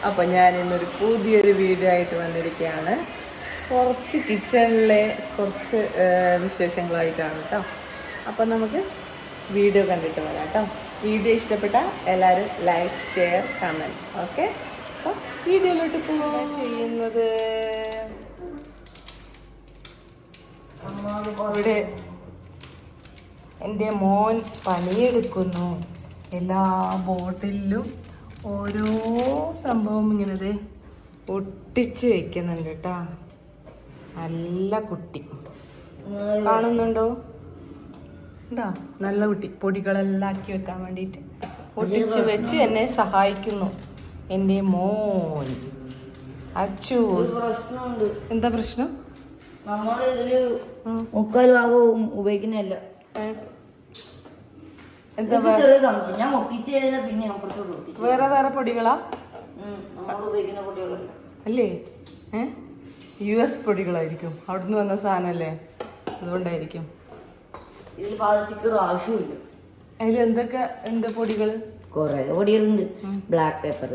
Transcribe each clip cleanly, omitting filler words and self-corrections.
അപ്പം ഞാൻ ഇന്നൊരു പുതിയൊരു വീഡിയോ ആയിട്ട് വന്നിരിക്കുകയാണ്. കുറച്ച് കിച്ചണിലെ കുറച്ച് വിശേഷങ്ങളായിട്ടാണ് കേട്ടോ. അപ്പം നമുക്ക് വീഡിയോ കണ്ടിട്ട് വരാം കേട്ടോ. വീഡിയോ ഇഷ്ടപ്പെട്ടാൽ എല്ലാവരും ലൈക്ക്, ഷെയർ, കമൻറ്റ്. ഓക്കെ, അപ്പം വീഡിയോയിലോട്ട് പോകാൻ ചെയ്യുന്നത് ഇവിടെ എൻ്റെ മോൻ പണിയെടുക്കുന്നു. എല്ലാ ബോട്ടിലും ഓരോ സംഭവം ഇങ്ങനെ ഒട്ടിച്ച് വെക്കുന്നുണ്ട് കേട്ടോ. നല്ല കുട്ടി, കാണുന്നുണ്ടോ? ഉണ്ടോ? നല്ല കുട്ടി. പൊടികളെല്ലാം ആക്കി വെക്കാൻ വേണ്ടിയിട്ട് ഒട്ടിച്ച് വെച്ച് എന്നെ സഹായിക്കുന്നു എൻ്റെ മോൻ അച്ചൂസ്. എന്താ പ്രശ്നം? മുക്കാൽ ഭാഗവും ഉപയോഗിക്കുന്നില്ല. വേറെ വേറെ പൊടികളാ അല്ലേ? US പൊടികളായിരിക്കും, അവിടുന്ന് വന്ന സാധനല്ലേ, അതുകൊണ്ടായിരിക്കും. ആവശ്യമില്ല. അതിൽ എന്തൊക്കെ ഉണ്ട് പൊടികള്? കൊറേ പൊടികളുണ്ട്. ബ്ലാക്ക് പേപ്പർ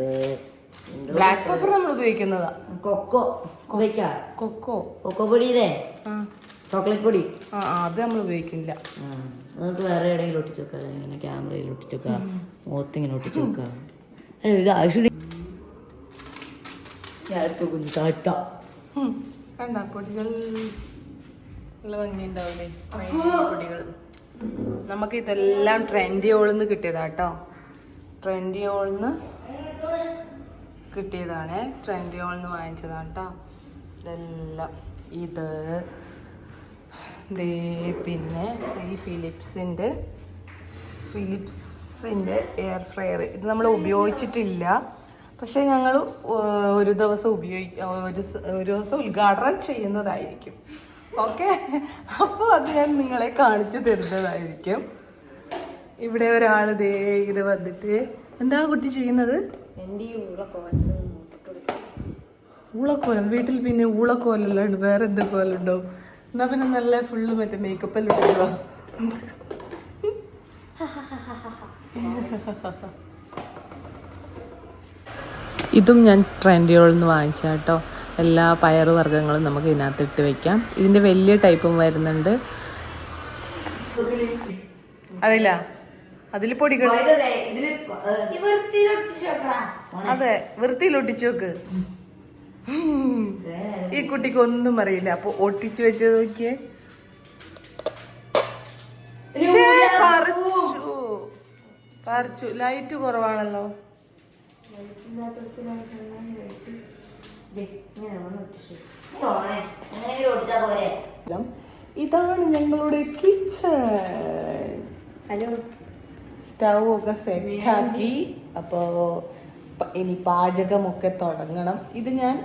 നമ്മൾ ഉപയോഗിക്കുന്നതാ. കൊക്കോ പൊടിയില്ലേ, ചോക്ലേറ്റ് പൊടി, അത് നമ്മൾ ഉപയോഗിക്കില്ല. നമുക്ക് വേറെ എവിടെയെങ്കിലും ഒട്ടിച്ചു വെക്കാം. ഇങ്ങനെ ക്യാമറയിൽ ഒട്ടിച്ചു വെക്കാം, മുഖത്തിങ്ങനെ ഒട്ടിച്ചു വെക്കാം. ഇത് ആവശ്യം കുഞ്ഞു താഴ്ത്ത കണ്ട പൊടികൾ നല്ല ഭംഗിയുണ്ടാവില്ലേ പൊടികൾ. നമുക്ക് ഇതെല്ലാം ട്രെൻഡിയോളിന്ന് കിട്ടിയതാ കേട്ടോ. ട്രെൻഡിയോളിന്ന് കിട്ടിയതാണ്, ട്രെൻഡിയോളിന്ന് വാങ്ങിച്ചതാണ് കേട്ടോ. ഇതെല്ലാം ഇത് പിന്നെ ഈ ഫിലിപ്സിൻ്റെ എയർ ഫ്രയർ. ഇത് നമ്മൾ ഉപയോഗിച്ചിട്ടില്ല, പക്ഷേ ഞങ്ങൾ ഒരു ദിവസം ഒരു ദിവസം ഉദ്ഘാടനം ചെയ്യുന്നതായിരിക്കും. ഓക്കെ, അപ്പോൾ അത് ഞാൻ നിങ്ങളെ കാണിച്ചു തരുന്നതായിരിക്കും. ഇവിടെ ഒരാൾ ഇത് വന്നിട്ട് എന്താ കുട്ടി ചെയ്യുന്നത്? ഊളക്കോലം. വീട്ടിൽ പിന്നെ ഊളക്കോലല്ലാണ്ട് വേറെ എന്ത് കോലുണ്ടോ? എന്നാ പിന്നെ നല്ല ഫുള്ള് മറ്റേ മേക്കപ്പ് എല്ലാം ഇട്ടിട്ടുള്ള. ഇതും ഞാൻ ട്രെൻഡിയോളിൽ നിന്ന് വാങ്ങിച്ച കേട്ടോ. എല്ലാ പയറ് വർഗ്ഗങ്ങളും നമുക്ക് ഇതിനകത്ത് ഇട്ട് വെക്കാം. ഇതിൻ്റെ വലിയ ടൈപ്പും വരുന്നുണ്ട്. അതില്ല, അതിൽ പൊടികൾ. അതെ, വൃത്തിയിൽ ഒട്ടിച്ചു നോക്ക്. ഈ കുട്ടിക്ക് ഒന്നും അറിയില്ല, അപ്പൊ ഒട്ടിച്ചു വെച്ചത് നോക്കിയേ. പറിച്ചു. ലൈറ്റ് കുറവാണല്ലോ. ഇതാണ് ഞങ്ങളുടെ കിച്ചൺ. സ്റ്റൗ ഒക്കെ സെറ്റാക്കി. അപ്പോൾ ഇനി പാചകമൊക്കെ തുടങ്ങണം. ഇത് ഞാൻ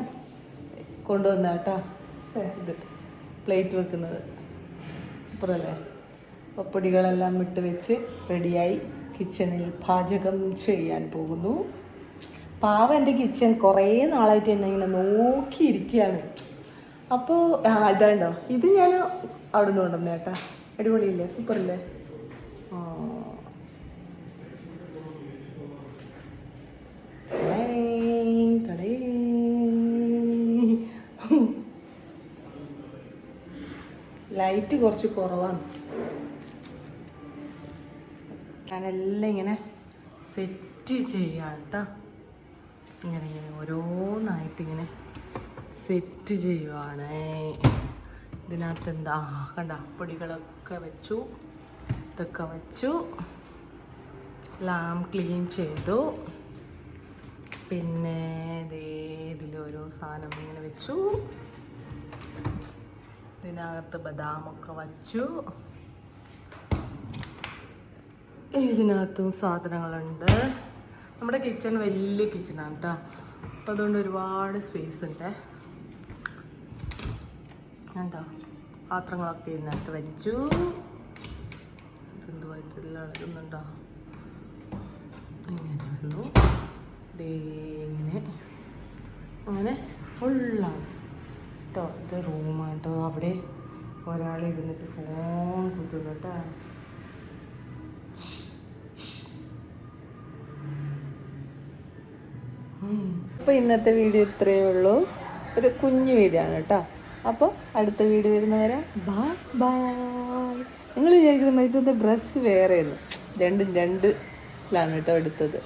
കൊണ്ടുവന്ന കേട്ടോ. ഇത് പ്ലേറ്റ് വെക്കുന്നത് സൂപ്പറല്ലേ? പൊടികളെല്ലാം ഇട്ട് വെച്ച് റെഡിയായി കിച്ചണിൽ പാചകം ചെയ്യാൻ പോകുന്നു. പാവ എൻ്റെ കിച്ചൺ കുറേ നാളായിട്ട് എന്നെ ഇങ്ങനെ നോക്കിയിരിക്കുകയാണ്. അപ്പോൾ ഇതാണ്ടോ, ഇത് ഞാൻ അവിടെ നിന്ന് കൊണ്ടുവന്ന കേട്ടോ. അടിപൊളിയില്ലേ? സൂപ്പറല്ലേ? ലൈറ്റ് കുറച്ച് കുറവാണ്. ഞാനെല്ലാം ഇങ്ങനെ സെറ്റ് ചെയ്യാം കേട്ടോ. ഇങ്ങനെ ഓരോന്നായിട്ട് ഇങ്ങനെ സെറ്റ് ചെയ്യുവാണ്. ഇതിനകത്ത് എന്താ കണ്ട, പൊടികളൊക്കെ വെച്ചു, ഇതൊക്കെ വെച്ചു, എല്ലാം ക്ലീൻ ചെയ്തു. പിന്നെ ഇതിലൊരു സാധനം ഇങ്ങനെ വെച്ചു. ഇതിനകത്ത് ബദാമൊക്കെ വച്ചു. ഇതിനകത്തും സാധനങ്ങളുണ്ട്. നമ്മുടെ കിച്ചൺ വലിയ കിച്ചണാണ് കേട്ടോ. അപ്പോൾ അതുകൊണ്ട് ഒരുപാട് സ്പേസ് ഉണ്ട്. കണ്ടോ, പാത്രങ്ങളൊക്കെ ഇതിനകത്ത് വെച്ചു. എന്തുവായിട്ടെല്ലാം എടുക്കുന്നുണ്ടോ? ഇങ്ങനെ വന്നു. ഇങ്ങനെ അങ്ങനെ ഫുള്ളാണ് കേട്ടോ. ഇത് റൂമാണ് കേട്ടോ. അവിടെ ഒരാൾ ഇരുന്നിട്ട് ഫോൺ കുത്തുന്നു കേട്ടോ. അപ്പോൾ ഇന്നത്തെ വീഡിയോ ഇത്രയേ ഉള്ളൂ. ഒരു കുഞ്ഞു വീഡിയോ ആണ് കേട്ടോ. അപ്പോൾ അടുത്ത വീഡിയോ വരുന്നവരെ ബൈ ബൈ. നിങ്ങൾ വിചാരിക്കുന്നത് ഇന്നത്തെ ഡ്രസ്സ് വേറെയായിരുന്നു, രണ്ടും രണ്ടിലാണ് കേട്ടോ എടുത്തത്.